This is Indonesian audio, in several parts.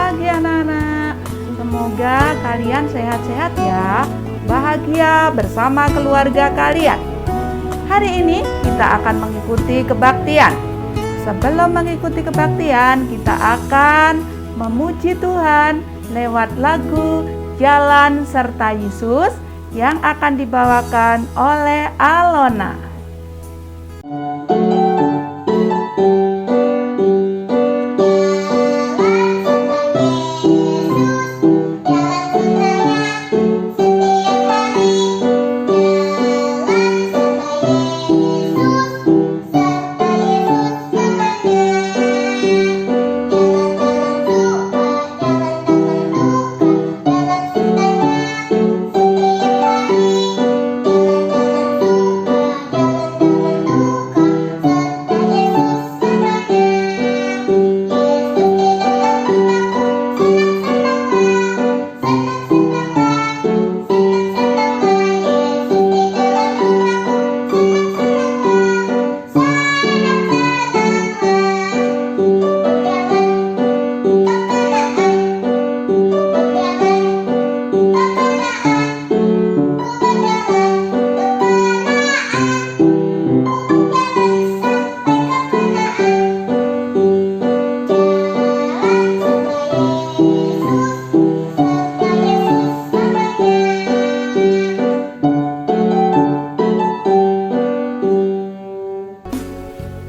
pagi anak-anak. Semoga kalian sehat-sehat ya, bahagia bersama keluarga kalian. Hari ini kita akan mengikuti kebaktian. Sebelum mengikuti kebaktian, kita akan memuji Tuhan lewat lagu Jalan Serta Yesus yang akan dibawakan oleh Alona.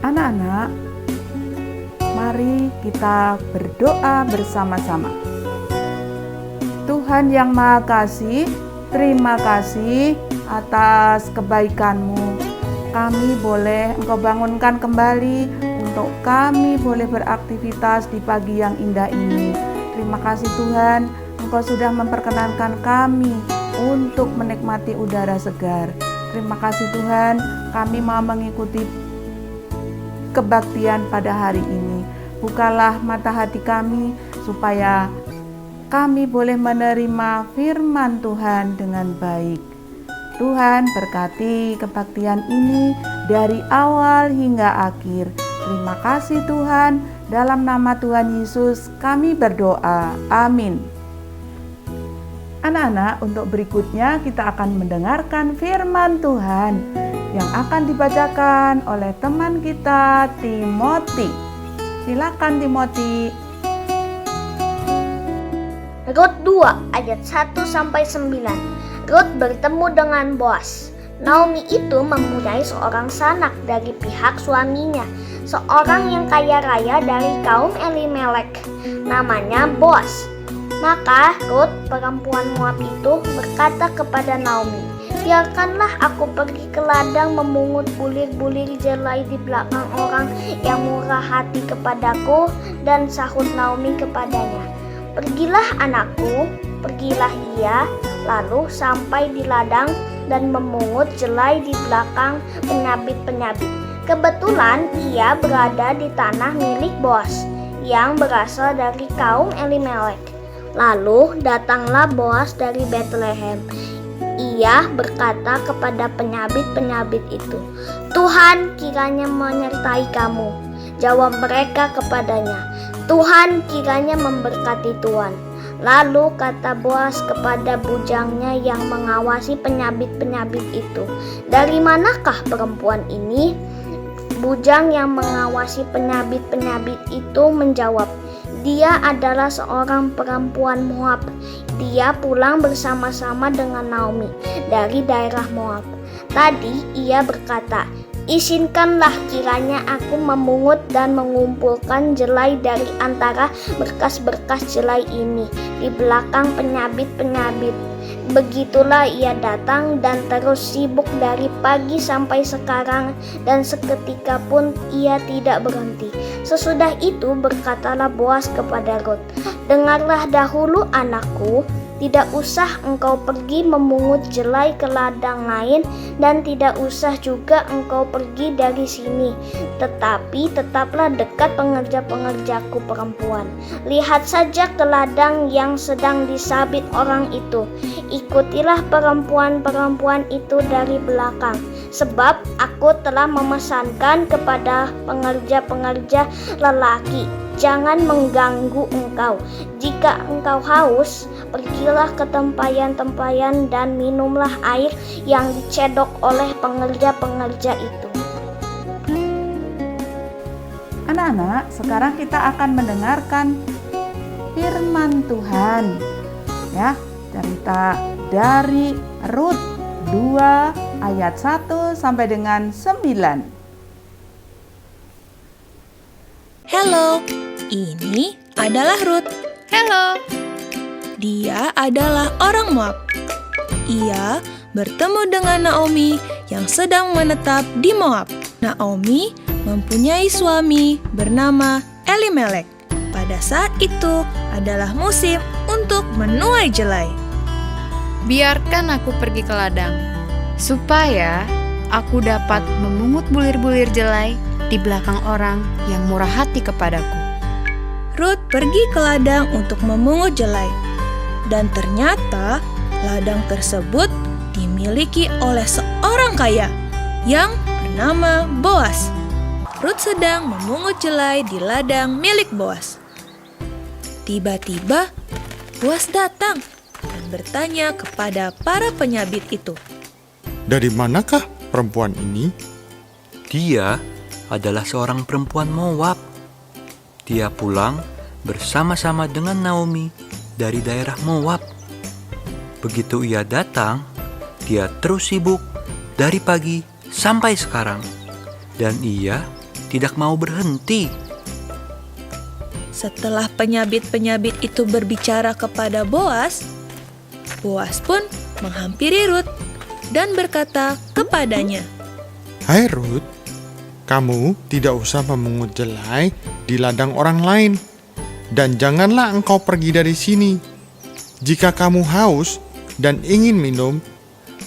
Anak-anak, mari kita berdoa bersama-sama. Tuhan yang Maha Kasih, terima kasih atas kebaikan-Mu. Kami boleh Engkau bangunkan kembali untuk kami boleh beraktivitas di pagi yang indah ini. Terima kasih Tuhan, Engkau sudah memperkenankan kami untuk menikmati udara segar. Terima kasih Tuhan, kami mau mengikuti kebaktian pada hari ini. Bukalah mata hati kami supaya kami boleh menerima firman Tuhan dengan baik. Tuhan berkati kebaktian ini dari awal hingga akhir. Terima kasih Tuhan, dalam nama Tuhan Yesus kami berdoa. Amin. Anak-anak, untuk berikutnya kita akan mendengarkan firman Tuhan yang akan dibacakan oleh teman kita Timothy. Silakan Timothy. Rut 2 ayat 1-9. Rut bertemu dengan Boas. Naomi itu mempunyai seorang sanak dari pihak suaminya, seorang yang kaya raya dari kaum Elimelek, namanya Boas. Maka Rut, perempuan Moab itu, berkata kepada Naomi, "Biarkanlah aku pergi ke ladang memungut bulir-bulir jelai di belakang orang yang murah hati kepadaku." Dan sahut Naomi kepadanya, "Pergilah anakku." Pergilah ia, lalu sampai di ladang dan memungut jelai di belakang penyabit-penyabit. Kebetulan ia berada di tanah milik Boas, yang berasal dari kaum Elimelek. Lalu datanglah Boas dari Betlehem. Ia berkata kepada penyabit-penyabit itu, "Tuhan kiranya menyertai kamu." Jawab mereka kepadanya, "Tuhan kiranya memberkati Tuhan." Lalu kata Boas kepada bujangnya yang mengawasi penyabit-penyabit itu, "Dari manakah perempuan ini?" Bujang yang mengawasi penyabit-penyabit itu menjawab, "Dia adalah seorang perempuan Moab. Dia pulang bersama-sama dengan Naomi dari daerah Moab. Tadi ia berkata, 'Izinkanlah kiranya aku memungut dan mengumpulkan jelai dari antara berkas-berkas jelai ini di belakang penyabit-penyabit.' Begitulah ia datang dan terus sibuk dari pagi sampai sekarang, dan seketika pun ia tidak berhenti." Sesudah itu berkatalah Boas kepada Rut, "Dengarlah dahulu anakku, tidak usah engkau pergi memungut jelai ke ladang lain, dan tidak usah juga engkau pergi dari sini, tetapi tetaplah dekat pengerja-pengerjaku perempuan. Lihat saja ke ladang yang sedang disabit orang itu. Ikutilah perempuan-perempuan itu dari belakang, sebab aku telah memesankan kepada pengerja-pengerja lelaki jangan mengganggu engkau. Jika engkau haus, pergilah ke tempayan-tempayan dan minumlah air yang dicedok oleh pengerja-pengerja itu. Anak-anak, sekarang kita akan mendengarkan firman Tuhan. Ya, cerita dari Rut 2 ayat 1 sampai dengan 9. Halo, ini adalah Rut. Halo, Dia adalah orang Moab. Ia bertemu dengan Naomi yang sedang menetap di Moab. Naomi mempunyai suami bernama Elimelek. Pada saat itu adalah musim untuk menuai jelai. biarkan aku pergi ke ladang, supaya aku dapat memungut bulir-bulir jelai di belakang orang yang murah hati kepadaku. Rut pergi ke ladang untuk memungut jelai. Dan ternyata ladang tersebut dimiliki oleh seorang kaya yang bernama Boas. Rut sedang memungut jelai di ladang milik Boas. Tiba-tiba Boas datang dan bertanya kepada para penyabit itu. Dari manakah perempuan ini? Dia adalah seorang perempuan Moab. Dia pulang bersama-sama dengan Naomi dari daerah Moab. Begitu ia datang, dia terus sibuk dari pagi sampai sekarang. Dan ia tidak mau berhenti. Setelah penyabit-penyabit itu berbicara kepada Boas, Boas pun menghampiri Rut dan berkata kepadanya, Hai Rut, kamu tidak usah memungut jelai di ladang orang lain. Dan janganlah engkau pergi dari sini. Jika kamu haus dan ingin minum,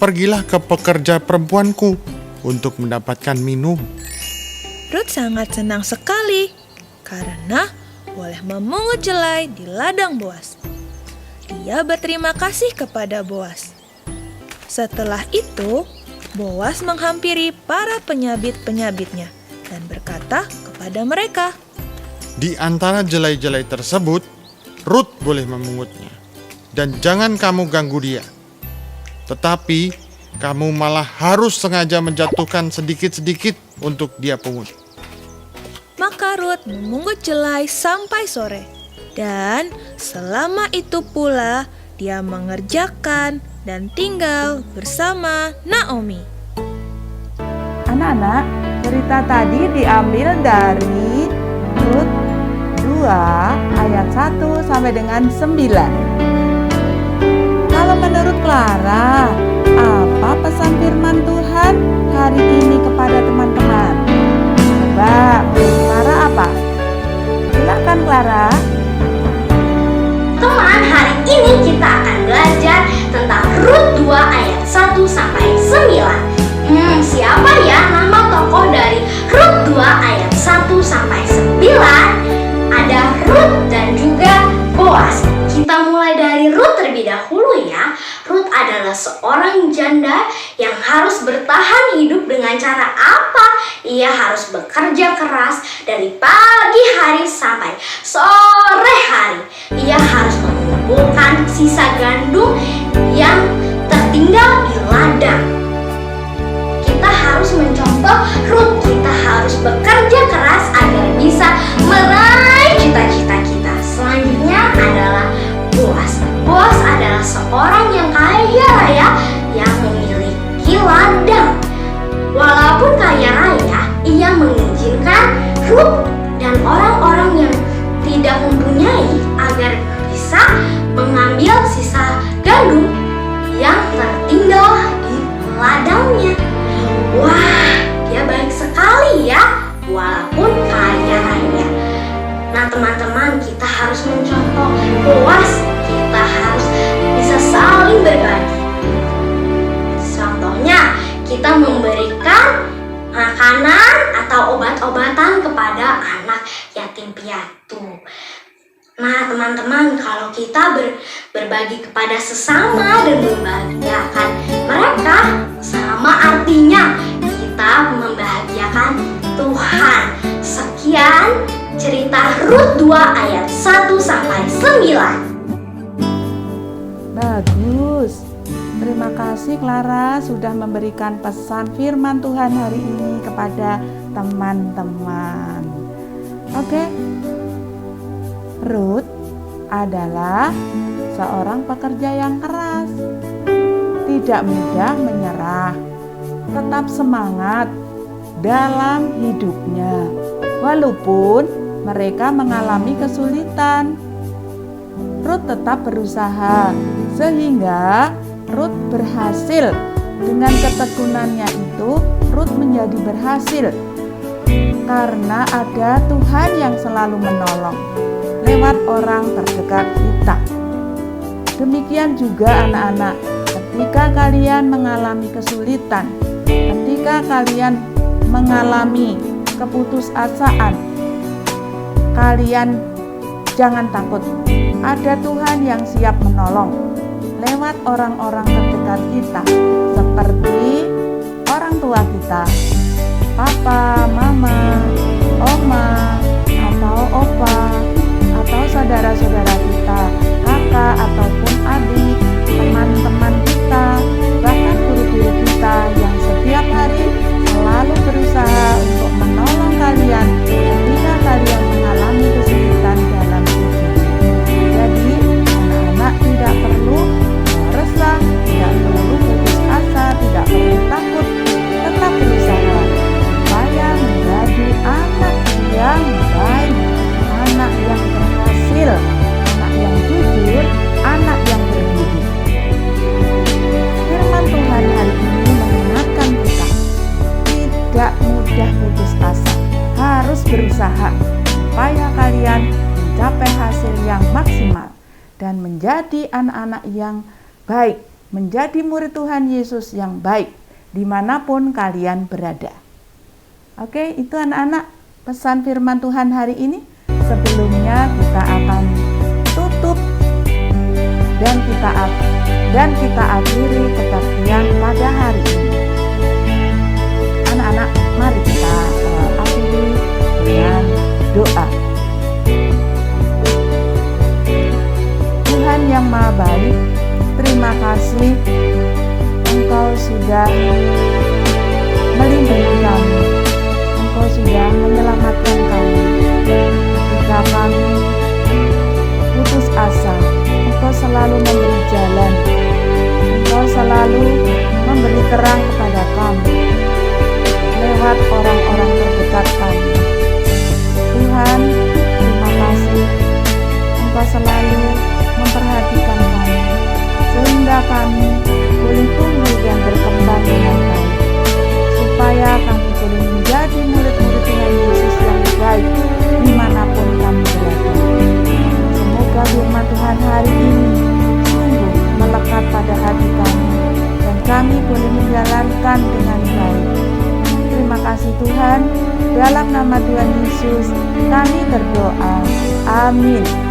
pergilah ke pekerja perempuanku untuk mendapatkan minum. Rut sangat senang sekali karena boleh memungut jelai di ladang Boas. Dia berterima kasih kepada Boas. Setelah itu, Boas menghampiri para penyabit-penyabitnya dan berkata kepada mereka, Di antara jelai-jelai tersebut, Rut boleh memungutnya. Dan jangan kamu ganggu dia. Tetapi kamu malah harus sengaja menjatuhkan sedikit-sedikit untuk dia pungut. Maka Rut memungut jelai sampai sore. Dan selama itu pula dia mengerjakan dan tinggal bersama Naomi. Anak-anak, cerita tadi diambil dari Rut 2 ayat 1 sampai dengan 9. Kalau menurut Clara, apa pesan firman Tuhan hari ini kepada teman-teman? Coba, menurut Clara apa? Silakan Clara. Teman, hari ini kita akan belajar tentang Rut 2 ayat 1 sampai 9. Siapa ya nama tokoh dari Rut 2 ayat 1 sampai 9? Ada Rut dan juga Boas. Kita mulai dari Rut terlebih dahulu ya. Rut adalah seorang janda yang harus bertahan hidup dengan cara apa? Ia harus bekerja keras dari pagi hari sampai sore hari. Ia harus mengumpulkan sisa gandum yang tertinggal di ladang. Kita harus mencontoh Rut. Kita harus bekerja keras agar bisa meraih cita-cita kita. Selanjutnya adalah Boas. Boas adalah seorang yang kaya raya yang memiliki ladang. Walaupun kaya raya, ia mengizinkan Rut dan orang-orang yang tidak mempunyai agar bisa mengambil sisa gandum yang tertinggal di ladangnya. Wah, dia baik sekali ya, walaupun kaya raya. Nah teman-teman, kita harus mencontoh Boas. Kita harus bisa saling berbagi. Contohnya, kita memberikan makanan atau obat-obatan kepada anak yatim piatu. Nah teman-teman, kalau kita berbagi kepada sesama dan membahagiakan mereka, sama artinya kita membahagiakan Tuhan. Sekian cerita Rut 2 ayat 1 sampai 9. Bagus. Terima kasih Clara sudah memberikan pesan firman Tuhan hari ini kepada teman-teman. Oke. Rut adalah seorang pekerja yang keras. Tidak mudah menyerah. Tetap semangat dalam hidupnya. Walaupun mereka mengalami kesulitan, Rut tetap berusaha sehingga Rut berhasil. Dengan ketekunannya itu, Rut menjadi berhasil karena ada Tuhan yang selalu menolong lewat orang terdekat kita. Demikian juga anak-anak, ketika kalian mengalami kesulitan, ketika kalian mengalami keputusasaan, kalian jangan takut. Ada Tuhan yang siap menolong lewat orang-orang terdekat kita, seperti orang tua kita, papa, mama, oma, atau opa, atau saudara-saudara kita, kakak ataupun adik, teman-teman kita, bahkan guru-guru kita yang setiap hari selalu berusaha untuk menolong kalian ketika kalian mengalami kesulitan dalam hidup. Jadi anak-anak tidak perlu resah, tidak perlu putus asa, tidak perlu takut, tetap berusaha supaya menjadi anak yang baik, anak yang berhasil, anak yang jujur, anak yang berhidup. Firman Tuhan hari ini mengingatkan kita tidak mudah putus asa, harus berusaha supaya kalian mencapai hasil yang maksimal dan menjadi anak-anak yang baik, menjadi murid Tuhan Yesus yang baik dimanapun kalian berada. Oke, itu anak-anak pesan firman Tuhan hari ini. Sebelumnya kita akan tutup dan kita akhiri kebaktian pada hari ini. Anak-anak, mari kita akhiri dengan doa. Tuhan yang Maha Baik, terima kasih Engkau sudah melindungi kami, Engkau sudah menyelamatkan kami ketika kami putus asa. Engkau selalu memberi jalan, Engkau selalu memberi terang kepada kami lewat orang-orang terdekat kami. Tuhan, terima kasih Engkau selalu memperhatikan kami sehingga kami boleh tumbuh dan berkembang dengan baik, supaya kami boleh menjadi murid-murid Tuhan Yesus yang baik dimanapun kami berada. Semoga firman Tuhan hari ini sungguh melekat pada hati kami dan kami boleh menjalankan dengan baik. Terima kasih Tuhan, dalam nama Tuhan Yesus kami berdoa. Amin.